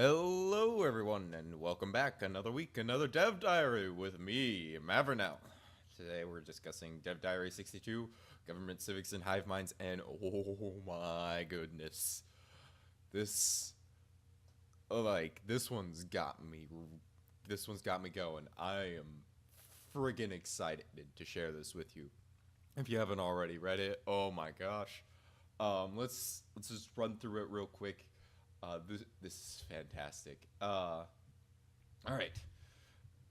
Hello everyone and welcome back. Another week, another Dev Diary with me, Mavernell. Today we're discussing Dev Diary 62, Government Civics and Hive Minds, and oh my goodness. This this one's got me going. I am friggin' excited to share this with you. If you haven't already read it, oh my gosh. Let's just run through it real quick. This is fantastic. All right.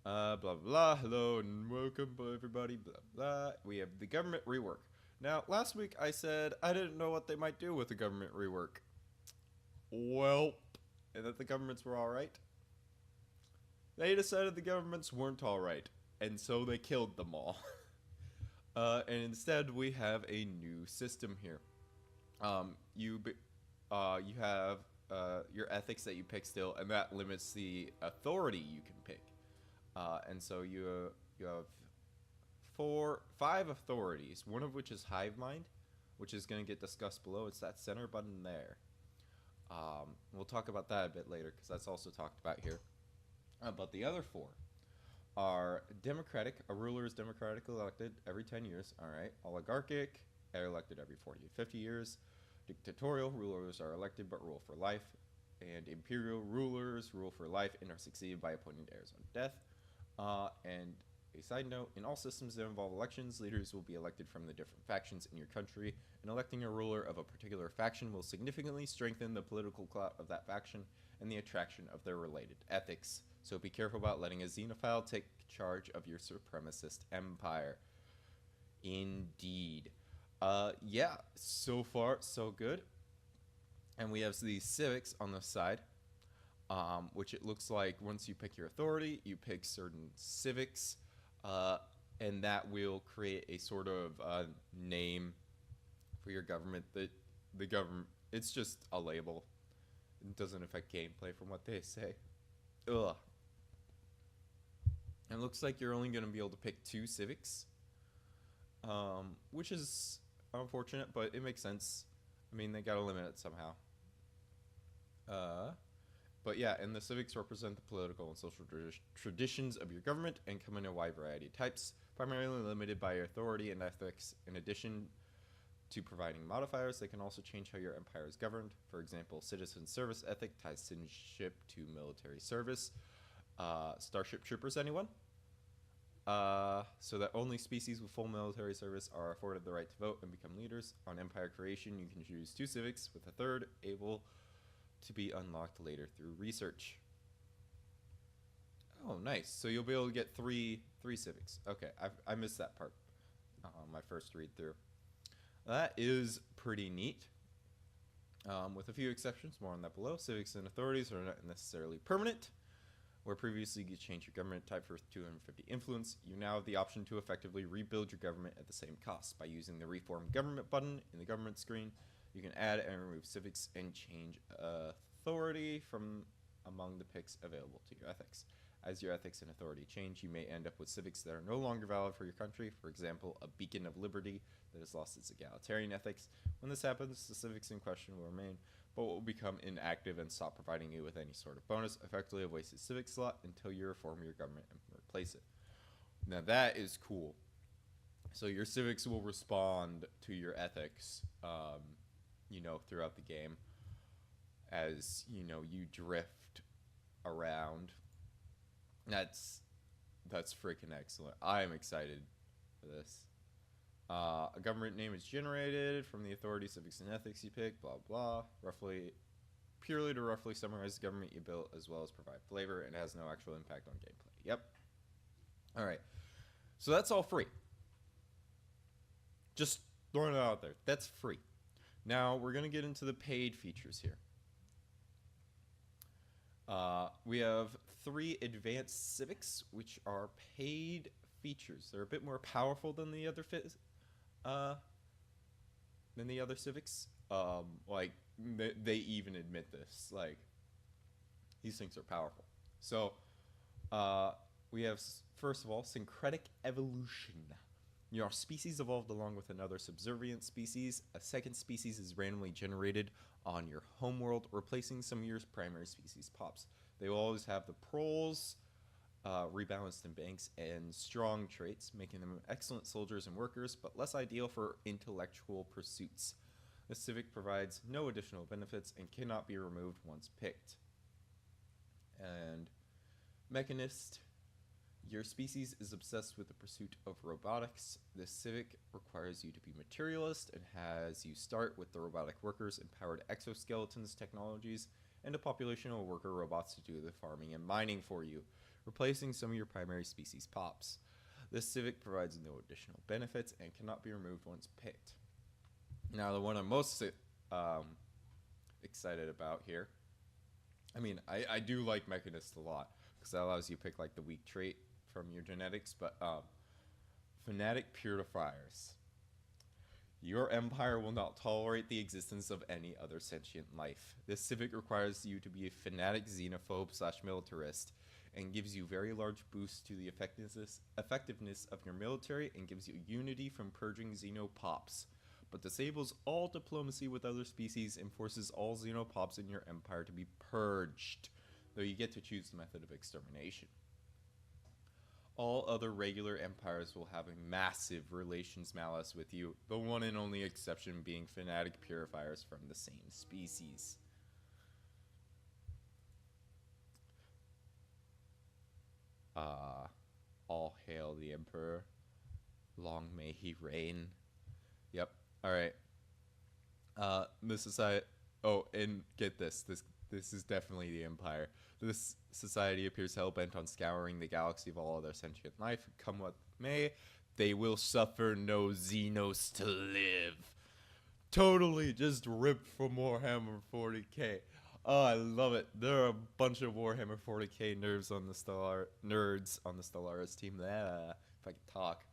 Blah blah. Hello and welcome, everybody. Blah blah. We have the government rework. Now, last week I said I didn't know what they might do with the government rework. Well, and that the governments were all right. They decided the governments weren't all right, and so they killed them all. And instead, we have a new system here. You have your ethics that you pick still, and that limits the authority you can pick. And so you have five authorities, one of which is Hive Mind, which is going to get discussed below. It's that center button there. We'll talk about that a bit later because that's also talked about here. But the other four are democratic. A ruler is democratically elected every 10 years. All right. Oligarchic, they're elected every 40 to 50 years. Dictatorial, rulers are elected but rule for life. And imperial, rulers rule for life and are succeeded by appointed heirs on death. And a side note, in all systems that involve elections, leaders will be elected from the different factions in your country, and electing a ruler of a particular faction will significantly strengthen the political clout of that faction and the attraction of their related ethics. So be careful about letting a xenophile take charge of your supremacist empire. Indeed. Yeah, so far, so good. And we have the civics on the side, which it looks like once you pick your authority, you pick certain civics, and that will create a sort of name for your government. The government, it's just a label. It doesn't affect gameplay from what they say. Ugh. It looks like you're only going to be able to pick 2 civics, which is unfortunate, but it makes sense. I mean, they got to limit it somehow. But yeah, and the civics represent the political and social traditions of your government and come in a wide variety of types, primarily limited by your authority and ethics. In addition to providing modifiers, they can also change how your empire is governed. For example, citizen service ethic ties citizenship to military service. Starship troopers, anyone? So that only species with full military service are afforded the right to vote and become leaders. On empire creation, you can choose 2 civics, with a third able to be unlocked later through research. Oh, nice. So you'll be able to get three civics. Okay, I missed that part on my first read through. That is pretty neat. With a few exceptions, more on that below. Civics and authorities are not necessarily permanent. Where previously you change your government type for 250 influence, you now have the option to effectively rebuild your government at the same cost. By using the Reform Government button in the government screen, you can add and remove civics and change authority from among the picks available to your ethics. As your ethics and authority change, you may end up with civics that are no longer valid for your country. For example, a beacon of liberty that has lost its egalitarian ethics. When this happens, the civics in question will remain, but will become inactive and stop providing you with any sort of bonus, effectively a wasted civic slot until you reform your government and replace it. Now that is cool. So your civics will respond to your ethics, throughout the game as, you drift around. That's freaking excellent. I am excited for this. A government name is generated from the authority, civics, and ethics you pick, blah, blah. Purely to roughly summarize the government you built as well as provide flavor, and has no actual impact on gameplay. Yep. All right. So that's all free. Just throwing it out there. That's free. Now we're going to get into the paid features here. We have 3 advanced civics, which are paid features. They're a bit more powerful than the other civics. They even admit this. Like, these things are powerful. So we have, first of all, syncretic evolution. Your species evolved along with another subservient species. A second species is randomly generated on your homeworld, replacing some of your primary species pops. They will always have the proles, rebalanced in banks, and strong traits, making them excellent soldiers and workers, but less ideal for intellectual pursuits. The Civic provides no additional benefits and cannot be removed once picked. And Mechanist. Your species is obsessed with the pursuit of robotics. This Civic requires you to be materialist and has you start with the robotic workers, empowered exoskeletons technologies, and a population of worker robots to do the farming and mining for you, replacing some of your primary species pops. This Civic provides no additional benefits and cannot be removed once picked. Now, the one I'm most excited about here, I mean, I do like Mechanist a lot, because that allows you to pick like the weak trait from your genetics, but Fanatic Purifiers. Your empire will not tolerate the existence of any other sentient life. This Civic requires you to be a fanatic xenophobe / militarist and gives you very large boosts to the effectiveness of your military and gives you unity from purging xenopops, but disables all diplomacy with other species and forces all xenopops in your empire to be purged, though you get to choose the method of extermination. All other regular empires will have a massive relations malice with you, the one and only exception being fanatic purifiers from the same species. All hail the Emperor. Long may he reign. Yep. Alright. The society... Oh, and get this. This is definitely the Empire. This society appears hell-bent on scouring the galaxy of all other sentient life. Come what may, they will suffer no Xenos to live. Totally just ripped from Warhammer 40k. Oh, I love it. There are a bunch of Warhammer 40k nerds on the Stellaris team. There, if I could talk.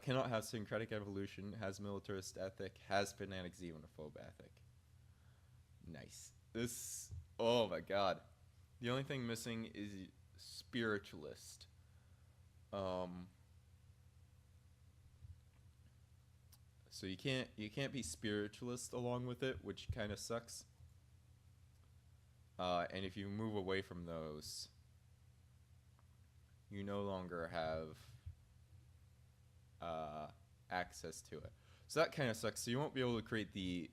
Cannot have syncretic evolution, has militarist ethic, has fanatic xenophobe ethic. Nice. This, oh my god. The only thing missing is spiritualist. So you can't be spiritualist along with it, which kind of sucks. And if you move away from those, you no longer have access to it. So that kind of sucks. So you won't be able to create the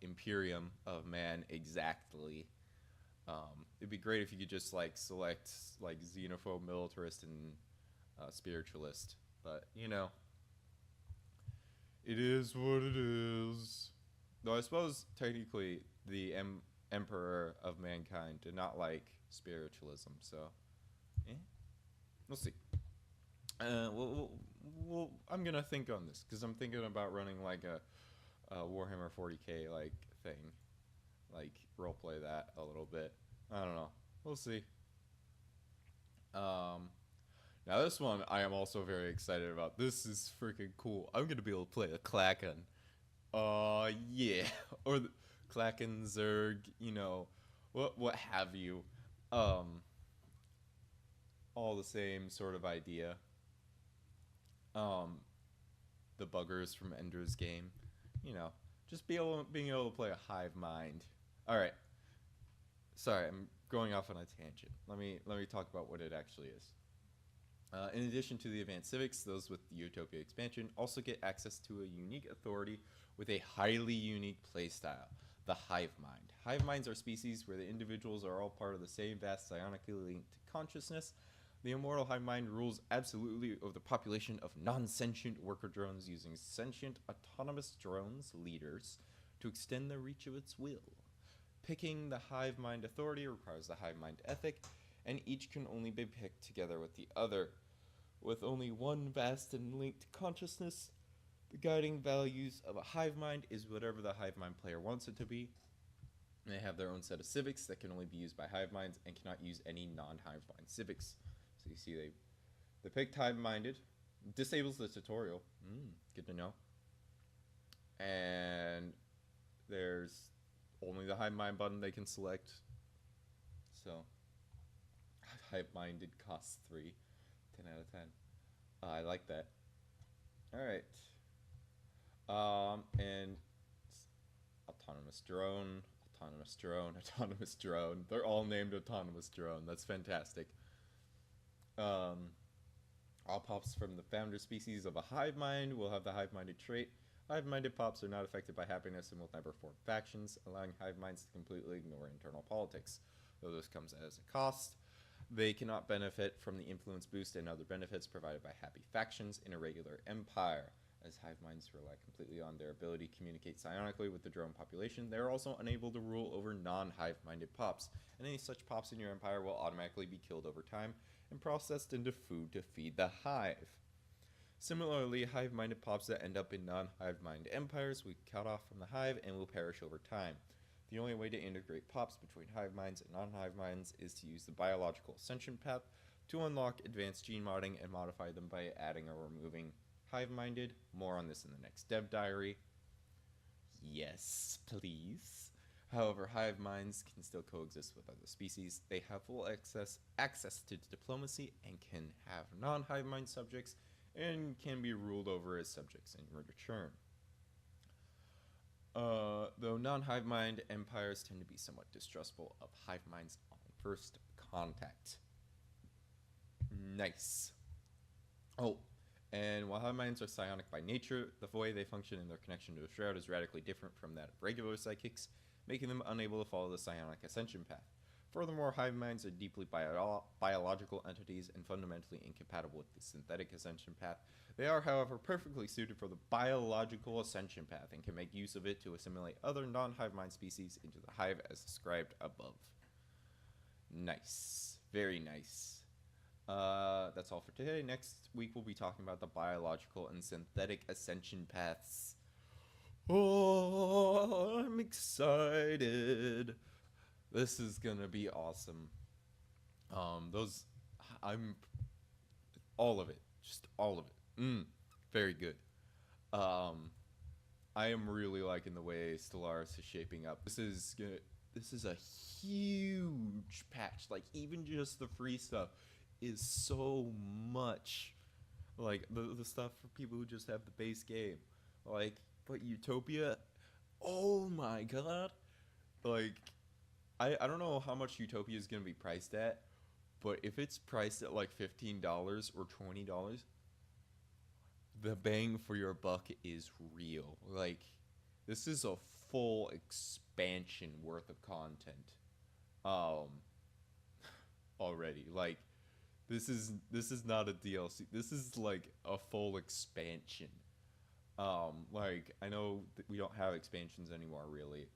Imperium of Man exactly. It'd be great if you could just like select like xenophobe, militarist, and spiritualist. But you know, it is what it is. Though I suppose technically the Emperor of Mankind did not like spiritualism, so we'll see. Well, I'm gonna think on this because I'm thinking about running like a Warhammer 40k like thing, like roleplay that a little bit. I don't know. We'll see. Now this one I am also very excited about. This is freaking cool. I'm gonna be able to play a Klaken. Yeah, or the Klaken, Zerg, you know, what have you. All the same sort of idea. The buggers from Ender's Game, you know, just being able to play a hive mind. All right. Sorry, I'm going off on a tangent. Let me talk about what it actually is. In addition to the advanced civics, those with the Utopia expansion also get access to a unique authority with a highly unique playstyle, the hive mind. Hive minds are species where the individuals are all part of the same vast psionically linked consciousness. The immortal hive mind rules absolutely over the population of non-sentient worker drones using sentient autonomous drones leaders to extend the reach of its will. Picking the hive mind authority requires the hive mind ethic, and each can only be picked together with the other. With only one vast and linked consciousness, the guiding values of a hive mind is whatever the hive mind player wants it to be. They have their own set of civics that can only be used by hive minds and cannot use any non-hive mind civics. So you see they picked hive-minded, disables the tutorial, good to know. And there's only the hive-mind button they can select. So hive-minded costs 3, 10 out of 10. I like that. All right. And autonomous drone, autonomous drone, autonomous drone. They're all named autonomous drone. That's fantastic. All pops from the founder species of a hive mind will have the hive-minded trait. Hive-minded pops are not affected by happiness and will never form factions, allowing hive minds to completely ignore internal politics. Though this comes as a cost, they cannot benefit from the influence boost and other benefits provided by happy factions in a regular empire. As hive minds rely completely on their ability to communicate psionically with the drone population, they are also unable to rule over non-hive-minded pops, and any such pops in your empire will automatically be killed over time and processed into food to feed the hive. Similarly, hive-minded pops that end up in non-hive-mind empires will be cut off from the hive and will perish over time. The only way to integrate pops between hive minds and non-hive minds is to use the biological ascension path to unlock advanced gene modding and modify them by adding or removing hive-minded. More on this in the next dev diary. Yes, please. However, hive minds can still coexist with other species. They have full access to diplomacy and can have non-hive mind subjects and can be ruled over as subjects in return. Though non-hive mind empires tend to be somewhat distrustful of hive minds on first contact. Nice. Oh, and while hive minds are psionic by nature, the way they function in their connection to the shroud is radically different from that of regular psychics, making them unable to follow the psionic ascension path. Furthermore, hive minds are deeply biological entities and fundamentally incompatible with the synthetic ascension path. They are, however, perfectly suited for the biological ascension path and can make use of it to assimilate other non-hive mind species into the hive as described above. Nice. Very nice. That's all for today. Next week we'll be talking about the biological and synthetic ascension paths. Oh, I'm excited. This is gonna be awesome. All of it, just all of it. Very good. I am really liking the way Stellaris is shaping up. This is a huge patch. Like, even just the free stuff is so much. Like, the stuff for people who just have the base game. Like, but Utopia, oh my god. Like, I don't know how much Utopia is going to be priced at, but if it's priced at like $15 or $20, the bang for your buck is real. Like, this is a full expansion worth of content. Already. Like, this is not a DLC. This is like a full expansion. Like, I know that we don't have expansions anymore, really,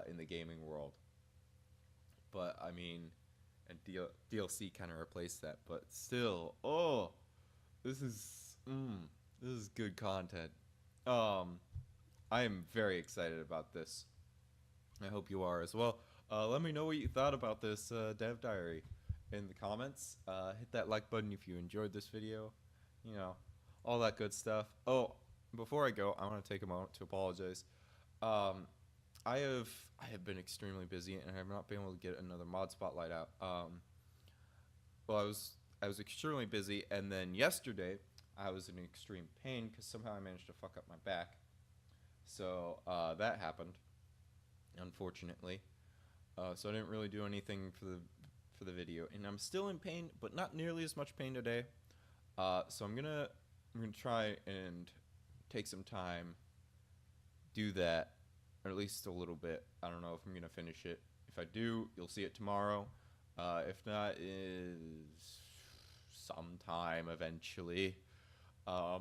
in the gaming world. But, I mean, and DLC kind of replaced that. But still, this is good content. I am very excited about this. I hope you are as well. Let me know what you thought about this dev diary in the comments. Hit that like button if you enjoyed this video. You know, all that good stuff. Oh, before I go, I want to take a moment to apologize. I have been extremely busy and I have not been able to get another mod spotlight out. Well, I was extremely busy, and then yesterday I was in extreme pain because somehow I managed to fuck up my back. So that happened, unfortunately. So I didn't really do anything for the video, and I'm still in pain, but not nearly as much pain today. So I'm gonna try and take some time, do that. Or at least a little bit. I don't know if I'm going to finish it. If I do, you'll see it tomorrow. If not, is sometime eventually. I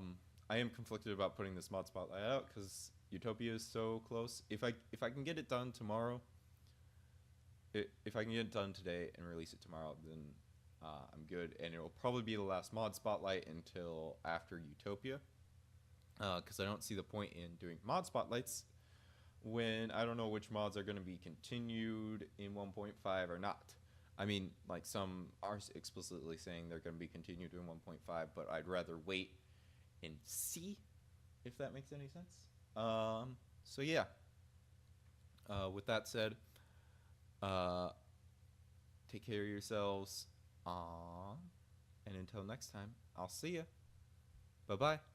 am conflicted about putting this mod spotlight out because Utopia is so close. If I can get it done tomorrow, if I can get it done today and release it tomorrow, then I'm good. And it'll probably be the last mod spotlight until after Utopia. Because I don't see the point in doing mod spotlights when I don't know which mods are going to be continued in 1.5 or not. I mean, like, some are explicitly saying they're going to be continued in 1.5, but I'd rather wait and see if that makes any sense. So yeah. With that said, take care of yourselves. And until next time, I'll see ya. Bye bye.